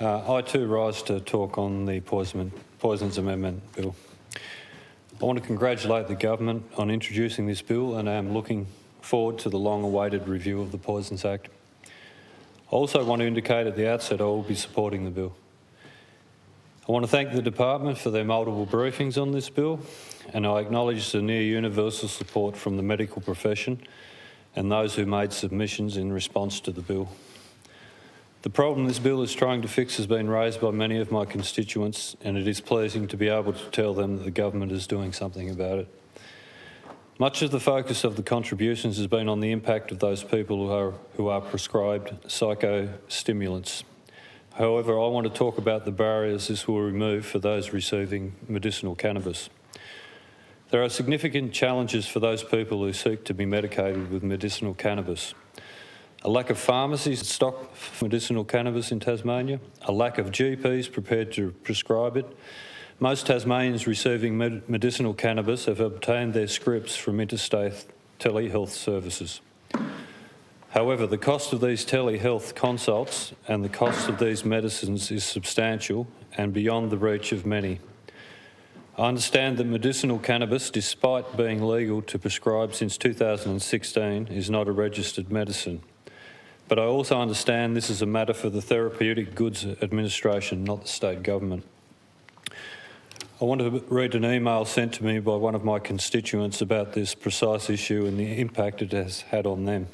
I too rise to talk on the Poisons Amendment Bill. I want to congratulate the government on introducing this bill, and I am looking forward to the long-awaited review of the Poisons Act. I also want to indicate at the outset I will be supporting the bill. I want to thank the department for their multiple briefings on this bill, and I acknowledge the near universal support from the medical profession and those who made submissions in response to the bill. The problem this bill is trying to fix has been raised by many of my constituents, and it is pleasing to be able to tell them that the government is doing something about it. Much of the focus of the contributions has been on the impact of those people who are prescribed psychostimulants. However, I want to talk about the barriers this will remove for those receiving medicinal cannabis. There are significant challenges for those people who seek to be medicated with medicinal cannabis. A lack of pharmacies that stock medicinal cannabis in Tasmania, a lack of GPs prepared to prescribe it. Most Tasmanians receiving medicinal cannabis have obtained their scripts from interstate telehealth services. However, the cost of these telehealth consults and the cost of these medicines is substantial and beyond the reach of many. I understand that medicinal cannabis, despite being legal to prescribe since 2016, is not a registered medicine. But I also understand this is a matter for the Therapeutic Goods Administration, not the state government. I want to read an email sent to me by one of my constituents about this precise issue and the impact it has had on them.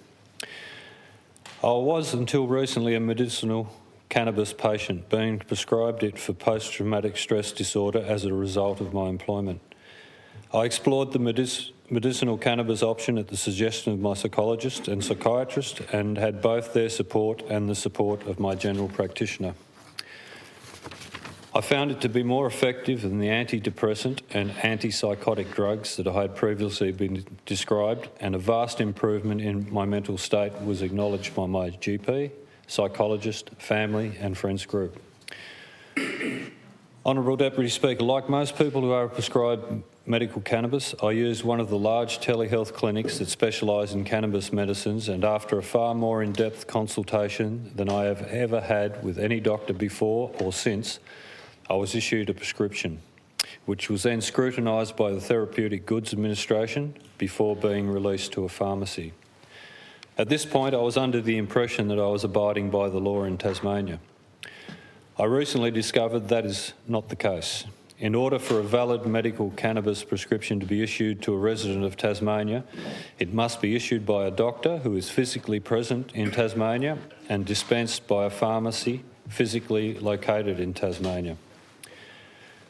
I was, until recently, a medicinal cannabis patient, being prescribed it for post-traumatic stress disorder as a result of my employment. I explored the medicinal cannabis option at the suggestion of my psychologist and psychiatrist, and had both their support and the support of my general practitioner. I found it to be more effective than the antidepressant and antipsychotic drugs that I had previously been described, and a vast improvement in my mental state was acknowledged by my GP, psychologist, family and friends group. Honourable Deputy Speaker, like most people who are prescribed medical cannabis, I used one of the large telehealth clinics that specialise in cannabis medicines, and after a far more in-depth consultation than I have ever had with any doctor before or since, I was issued a prescription, which was then scrutinised by the Therapeutic Goods Administration before being released to a pharmacy. At this point, I was under the impression that I was abiding by the law in Tasmania. I recently discovered that is not the case. In order for a valid medical cannabis prescription to be issued to a resident of Tasmania, it must be issued by a doctor who is physically present in Tasmania and dispensed by a pharmacy physically located in Tasmania.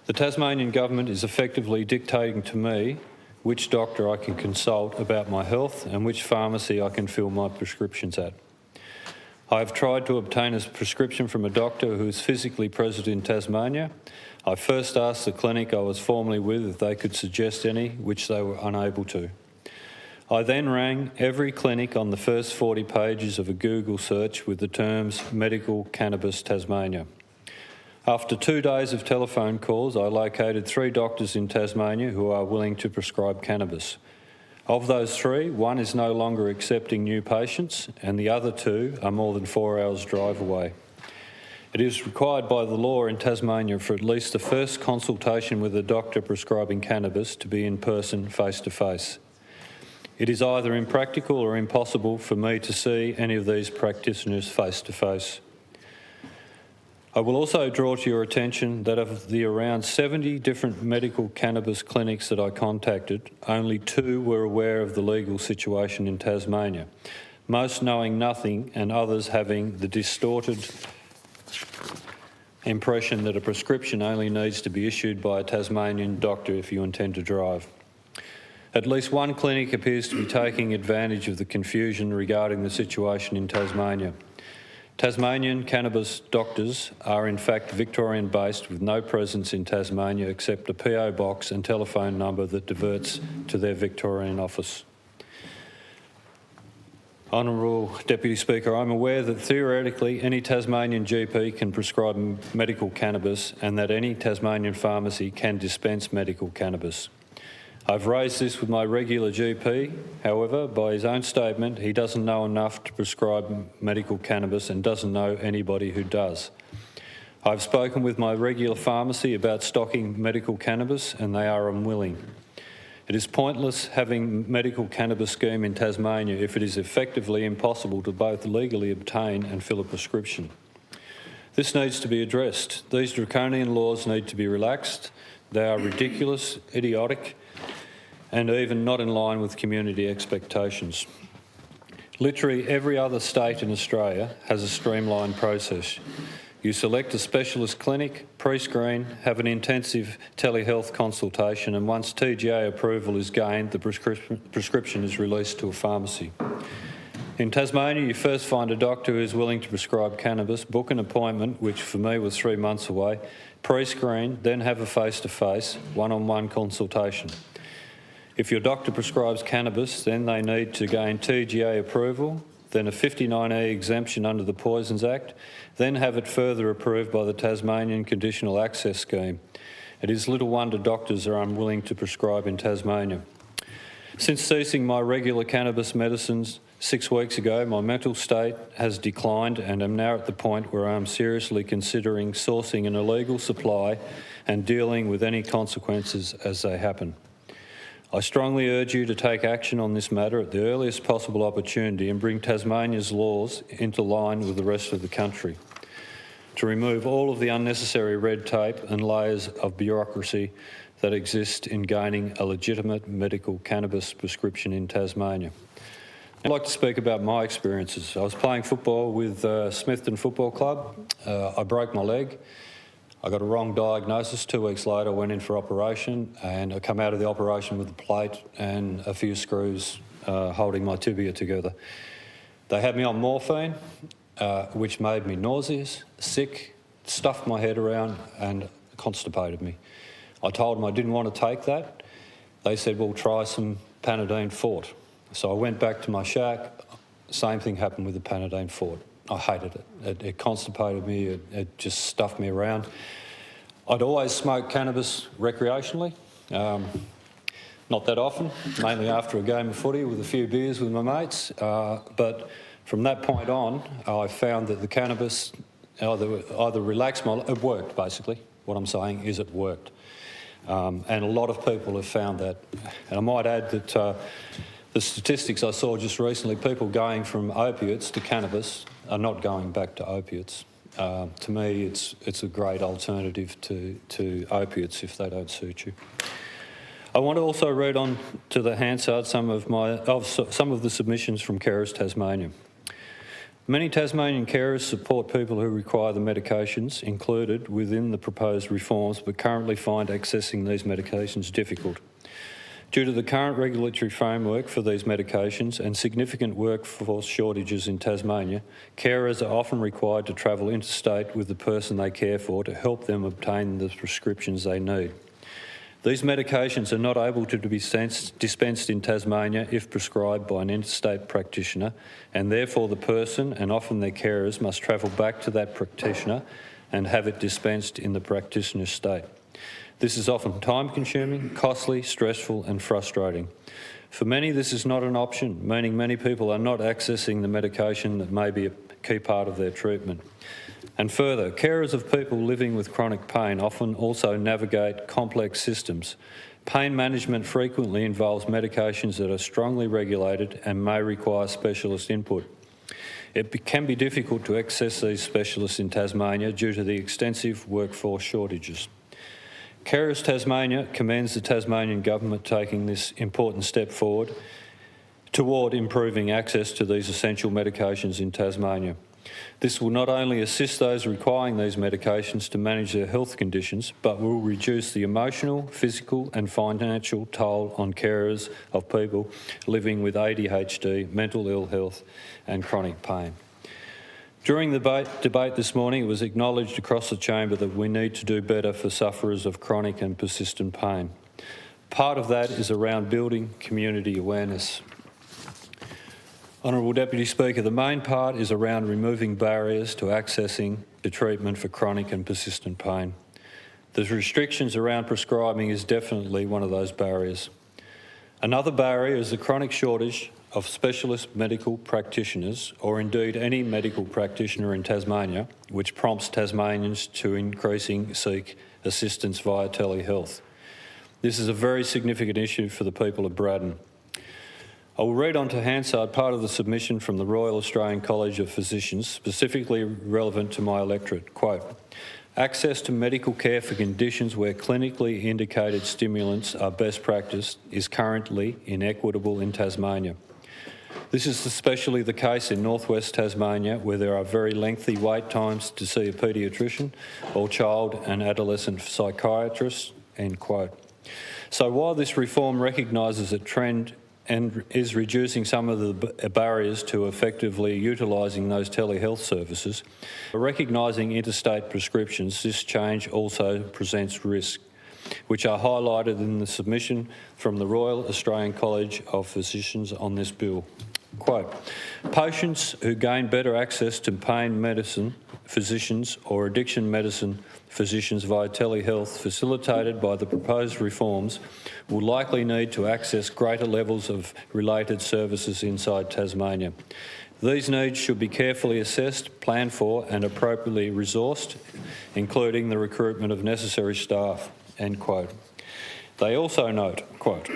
The Tasmanian government is effectively dictating to me which doctor I can consult about my health and which pharmacy I can fill my prescriptions at. I have tried to obtain a prescription from a doctor who is physically present in Tasmania. I first asked the clinic I was formerly with if they could suggest any, which they were unable to. I then rang every clinic on the first 40 pages of a Google search with the terms Medical Cannabis Tasmania. After 2 days of telephone calls, I located 3 doctors in Tasmania who are willing to prescribe cannabis. Of those 3, one is no longer accepting new patients, and the other 2 are more than 4 hours' drive away. It is required by the law in Tasmania for at least the first consultation with a doctor prescribing cannabis to be in person, face-to-face. It is either impractical or impossible for me to see any of these practitioners face-to-face. I will also draw to your attention that of the around 70 different medical cannabis clinics that I contacted, only 2 were aware of the legal situation in Tasmania, most knowing nothing and others having the distorted impression that a prescription only needs to be issued by a Tasmanian doctor if you intend to drive. At least one clinic appears to be taking advantage of the confusion regarding the situation in Tasmania. Tasmanian cannabis doctors are in fact Victorian-based with no presence in Tasmania except a PO box and telephone number that diverts to their Victorian office. Honourable Deputy Speaker, I'm aware that theoretically any Tasmanian GP can prescribe medical cannabis and that any Tasmanian pharmacy can dispense medical cannabis. I've raised this with my regular GP. However, by his own statement, he doesn't know enough to prescribe medical cannabis and doesn't know anybody who does. I've spoken with my regular pharmacy about stocking medical cannabis and they are unwilling. It is pointless having medical cannabis scheme in Tasmania if it is effectively impossible to both legally obtain and fill a prescription. This needs to be addressed. These draconian laws need to be relaxed. They are ridiculous, idiotic, and even not in line with community expectations. Literally every other state in Australia has a streamlined process. You select a specialist clinic, pre-screen, have an intensive telehealth consultation, and once TGA approval is gained, the prescription is released to a pharmacy. In Tasmania, you first find a doctor who is willing to prescribe cannabis, book an appointment, which for me was 3 months away, pre-screen, then have a face-to-face, one-on-one consultation. If your doctor prescribes cannabis, then they need to gain TGA approval, then a 59E exemption under the Poisons Act, then have it further approved by the Tasmanian Conditional Access Scheme. It is little wonder doctors are unwilling to prescribe in Tasmania. Since ceasing my regular cannabis medicines 6 weeks ago, my mental state has declined and am now at the point where I am seriously considering sourcing an illegal supply and dealing with any consequences as they happen. I strongly urge you to take action on this matter at the earliest possible opportunity and bring Tasmania's laws into line with the rest of the country, to remove all of the unnecessary red tape and layers of bureaucracy that exist in gaining a legitimate medical cannabis prescription in Tasmania. I'd like to speak about my experiences. I was playing football with Smithton Football Club. I broke my leg. I got a wrong diagnosis. 2 weeks later, I went in for operation and I come out of the operation with a plate and a few screws holding my tibia together. They had me on morphine, which made me nauseous, sick, stuffed my head around and constipated me. I told them I didn't want to take that. They said, well, try some Panadeine Fort. So I went back to my shack. Same thing happened with the Panadeine Fort. I hated it. It constipated me. It just stuffed me around. I'd always smoked cannabis recreationally, not that often, mainly after a game of footy with a few beers with my mates. But from that point on, I found that the cannabis either relaxed my... It worked, basically. What I'm saying is it worked. And a lot of people have found that. And I might add that the statistics I saw just recently, people going from opiates to cannabis are not going back to opiates. To me, it's a great alternative to opiates if they don't suit you. I want to also read on to the Hansard some of the submissions from Carers Tasmania. Many Tasmanian carers support people who require the medications included within the proposed reforms, but currently find accessing these medications difficult. Due to the current regulatory framework for these medications and significant workforce shortages in Tasmania, carers are often required to travel interstate with the person they care for to help them obtain the prescriptions they need. These medications are not able to be dispensed in Tasmania if prescribed by an interstate practitioner, and therefore the person, and often their carers, must travel back to that practitioner and have it dispensed in the practitioner's state. This is often time-consuming, costly, stressful and frustrating. For many, this is not an option, meaning many people are not accessing the medication that may be a key part of their treatment. And further, carers of people living with chronic pain often also navigate complex systems. Pain management frequently involves medications that are strongly regulated and may require specialist input. It can be difficult to access these specialists in Tasmania due to the extensive workforce shortages. Carers Tasmania commends the Tasmanian Government taking this important step forward toward improving access to these essential medications in Tasmania. This will not only assist those requiring these medications to manage their health conditions, but will reduce the emotional, physical and financial toll on carers of people living with ADHD, mental ill health and chronic pain. During the debate this morning, it was acknowledged across the chamber that we need to do better for sufferers of chronic and persistent pain. Part of that is around building community awareness. Honourable Deputy Speaker, the main part is around removing barriers to accessing the treatment for chronic and persistent pain. The restrictions around prescribing is definitely one of those barriers. Another barrier is the chronic shortage of specialist medical practitioners, or indeed any medical practitioner in Tasmania, which prompts Tasmanians to increasingly seek assistance via telehealth. This is a very significant issue for the people of Braddon. I will read on to Hansard part of the submission from the Royal Australian College of Physicians, specifically relevant to my electorate. Quote, access to medical care for conditions where clinically indicated stimulants are best practice is currently inequitable in Tasmania. This is especially the case in northwest Tasmania, where there are very lengthy wait times to see a paediatrician or child and adolescent psychiatrist, end quote. So while this reform recognises a trend and is reducing some of the barriers to effectively utilising those telehealth services, recognising interstate prescriptions, this change also presents risk, which are highlighted in the submission from the Royal Australian College of Physicians on this bill. Quote, patients who gain better access to pain medicine physicians or addiction medicine physicians via telehealth facilitated by the proposed reforms will likely need to access greater levels of related services inside Tasmania. These needs should be carefully assessed, planned for and appropriately resourced, including the recruitment of necessary staff, end quote. They also note, quote,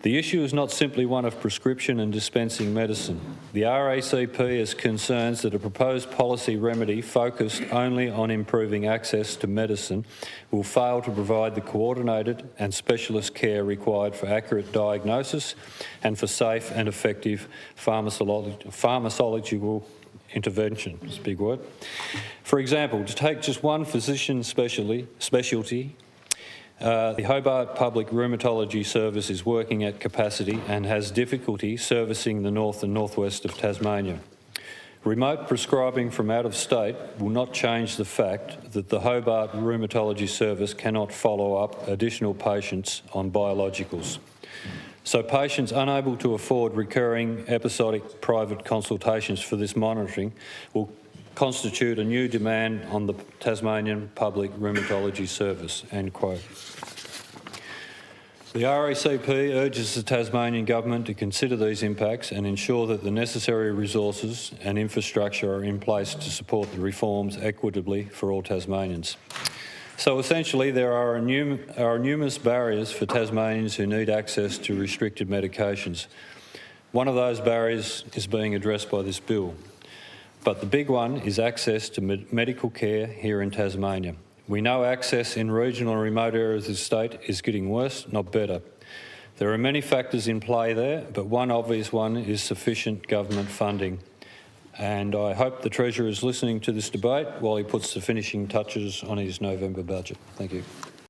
the issue is not simply one of prescription and dispensing medicine. The RACP is concerned that a proposed policy remedy focused only on improving access to medicine will fail to provide the coordinated and specialist care required for accurate diagnosis and for safe and effective pharmacological intervention. It's a big word. For example, to take just one physician specialty, the Hobart Public Rheumatology Service is working at capacity and has difficulty servicing the north and northwest of Tasmania. Remote prescribing from out of state will not change the fact that the Hobart Rheumatology Service cannot follow up additional patients on biologicals. So patients unable to afford recurring episodic private consultations for this monitoring will constitute a new demand on the Tasmanian Public Rheumatology Service, end quote. The RACP urges the Tasmanian Government to consider these impacts and ensure that the necessary resources and infrastructure are in place to support the reforms equitably for all Tasmanians. So essentially there are numerous barriers for Tasmanians who need access to restricted medications. One of those barriers is being addressed by this bill. But the big one is access to medical care here in Tasmania. We know access in regional and remote areas of the state is getting worse, not better. There are many factors in play there, but one obvious one is sufficient government funding. And I hope the Treasurer is listening to this debate while he puts the finishing touches on his November budget. Thank you.